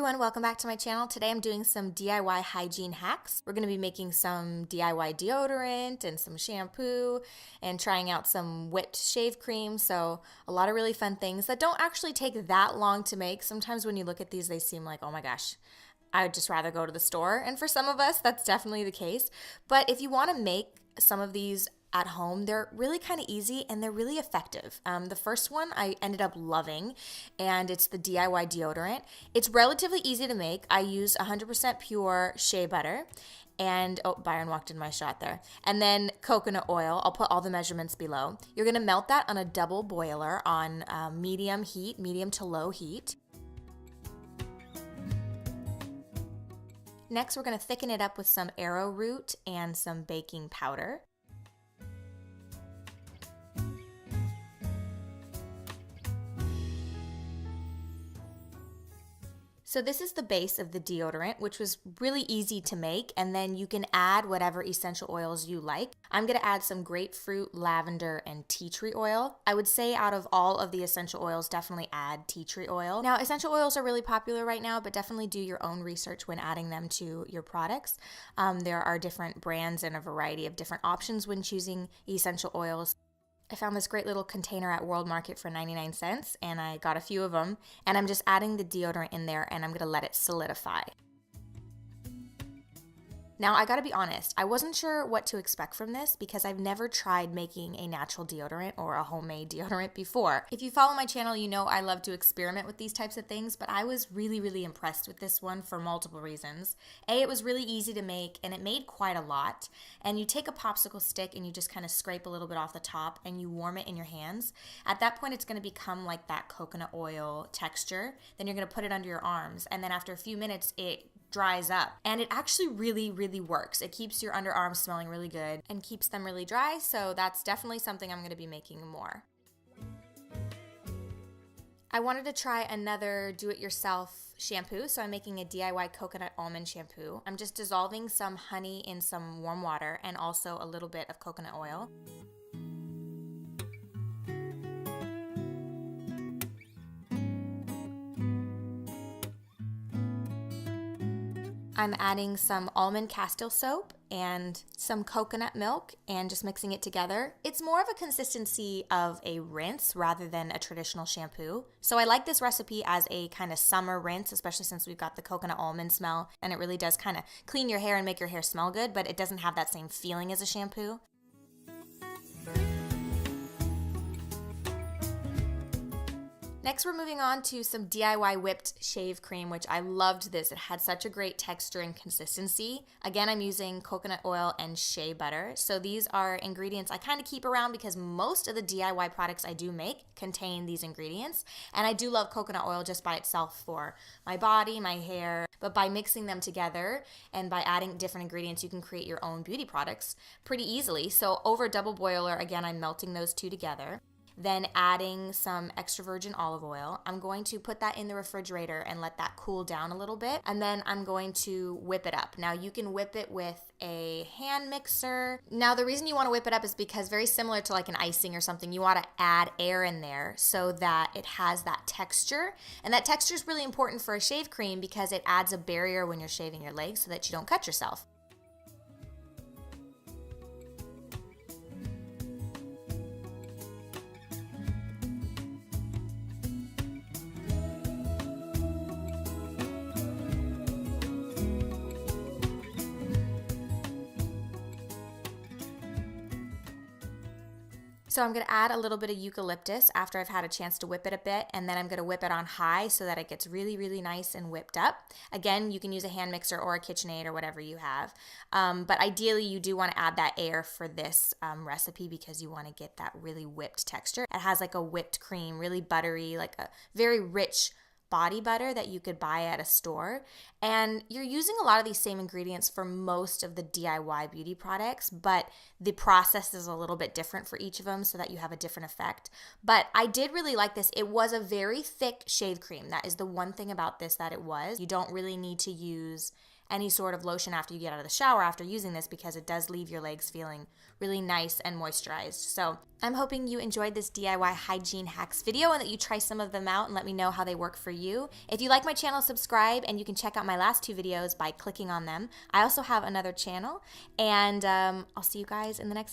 everyone, welcome back to my channel. Today I'm doing some DIY hygiene hacks. We're going to be making some DIY deodorant and some shampoo and trying out some whipped shave cream. So a lot of really fun things that don't actually take that long to make. Sometimes when you look at these, they seem like, oh my gosh, I would just rather go to the store. And for some of us, that's definitely the case. But if you want to make some of these at home, they're really kind of easy and they're really effective. The first one I ended up loving, and it's the DIY deodorant. It's relatively easy to make. I use 100% pure shea butter, and oh, Byron walked in my shot there. And then coconut oil. I'll put all the measurements below. You're gonna melt that on a double boiler on medium to low heat. Next, we're gonna thicken it up with some arrowroot and some baking powder. So this is the base of the deodorant, which was really easy to make, and then you can add whatever essential oils you like. I'm gonna add some grapefruit, lavender, and tea tree oil. I would say out of all of the essential oils, definitely add tea tree oil. Now, essential oils are really popular right now, but definitely do your own research when adding them to your products. There are different brands and a variety of different options when choosing essential oils. I found this great little container at World Market for 99 cents, and I got a few of them, and I'm just adding the deodorant in there, and I'm gonna let it solidify. Now, I gotta be honest, I wasn't sure what to expect from this because I've never tried making a natural deodorant or a homemade deodorant before. If you follow my channel, you know I love to experiment with these types of things, but I was really impressed with this one for multiple reasons. A, it was really easy to make, and it made quite a lot. And you take a popsicle stick and you just kind of scrape a little bit off the top and you warm it in your hands. At that point, it's gonna become like that coconut oil texture. Then you're gonna put it under your arms, and then after a few minutes, it dries up, and it actually really works. It keeps your underarms smelling really good and keeps them really dry, so that's definitely something I'm going to be making more. I wanted to try another do-it-yourself shampoo, so I'm making a DIY coconut almond shampoo. I'm just dissolving some honey in some warm water and also a little bit of coconut oil. I'm adding some almond castile soap and some coconut milk and just mixing it together. It's more of a consistency of a rinse rather than a traditional shampoo. So I like this recipe as a kind of summer rinse, especially since we've got the coconut almond smell, and it really does kind of clean your hair and make your hair smell good, but it doesn't have that same feeling as a shampoo. Next, we're moving on to some DIY whipped shave cream, which I loved this. It had such a great texture and consistency. Again, I'm using coconut oil and shea butter. So these are ingredients I kind of keep around because most of the DIY products I do make contain these ingredients. And I do love coconut oil just by itself for my body, my hair. But by mixing them together and by adding different ingredients, you can create your own beauty products pretty easily. So over a double boiler, again, I'm melting those two together. Then adding some extra virgin olive oil. I'm going to put that in the refrigerator and let that cool down a little bit. And then I'm going to whip it up. Now you can whip it with a hand mixer. Now the reason you want to whip it up is because very similar to like an icing or something, you want to add air in there so that it has that texture. And that texture is really important for a shave cream because it adds a barrier when you're shaving your legs so that you don't cut yourself. So I'm gonna add a little bit of eucalyptus after I've had a chance to whip it a bit, and then I'm gonna whip it on high so that it gets really nice and whipped up. Again, you can use a hand mixer or a KitchenAid or whatever you have. But ideally you do wanna add that air for this recipe because you wanna get that really whipped texture. It has like a whipped cream, really buttery, like a very rich body butter that you could buy at a store. And you're using a lot of these same ingredients for most of the DIY beauty products, but the process is a little bit different for each of them so that you have a different effect. But I did really like this. It was a very thick shave cream. That is the one thing about this that it was. You don't really need to use any sort of lotion after you get out of the shower after using this, because it does leave your legs feeling really nice and moisturized. So I'm hoping you enjoyed this DIY hygiene hacks video and that you try some of them out and let me know how they work for you. If you like my channel, subscribe, and you can check out my last 2 videos by clicking on them. I also have another channel, and I'll see you guys in the next video.